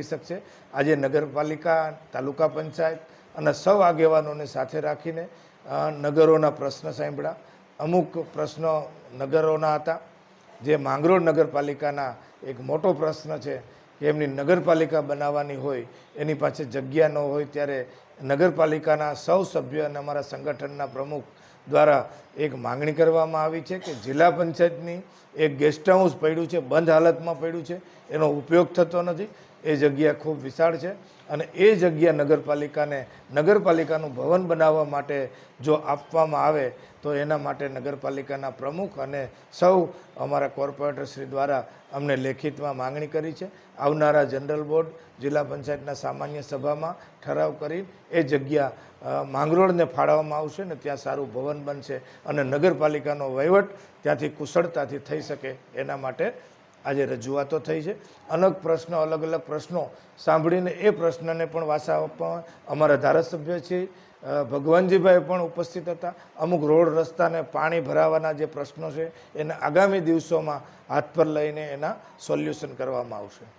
શકશે। આજે નગરપાલિકા, તાલુકા પંચાયત અને સૌ આગેવાનોને સાથે રાખીને નગરોના પ્રશ્ન સાંભળ્યા। અમુક પ્રશ્નો નગરોના હતા, જે માંગરોળ નગરપાલિકાના એક મોટો પ્રશ્ન છે કે એમની નગરપાલિકા બનાવવાની હોય, એની પાસે જગ્યા ન હોય, ત્યારે નગરપાલિકાના સૌ સભ્ય અને અમારા સંગઠનના પ્રમુખ દ્વારા એક માંગણી કરવામાં આવી છે કે જિલ્લા પંચાયતની એક ગેસ્ટ હાઉસ પડ્યું છે, બંધ હાલતમાં પડ્યું છે, એનો ઉપયોગ થતો નથી। એ જગ્યા ખૂબ વિશાળ છે અને એ જગ્યા નગરપાલિકાનું ભવન બનાવવા માટે જો આપવામાં આવે તો એના માટે નગરપાલિકાના પ્રમુખ અને સૌ અમારા કોર્પોરેટર શ્રી દ્વારા અમને લેખિતમાં માંગણી કરી છે। આવનારા જનરલ બોર્ડ, જિલ્લા પંચાયતના સામાન્ય સભામાં ઠરાવ કરી એ જગ્યા માંગરોળને ફાળવવામાં આવશે ને ત્યાં સારું ભવન બનશે અને નગરપાલિકાનો વહીવટ ત્યાંથી કુશળતાથી થઈ શકે એના માટે આજે રજૂઆતો થઈ છે। અલગ અલગ પ્રશ્નો સાંભળીને એ પ્રશ્નને પણ વાચા આપવા અમારા ધારાસભ્ય છે ભગવાનજીભાઈ પણ ઉપસ્થિત હતા। અમુક રોડ રસ્તાને પાણી ભરાવાના જે પ્રશ્નો છે એને આગામી દિવસોમાં હાથ પર લઈને એના સોલ્યુશન કરવામાં આવશે।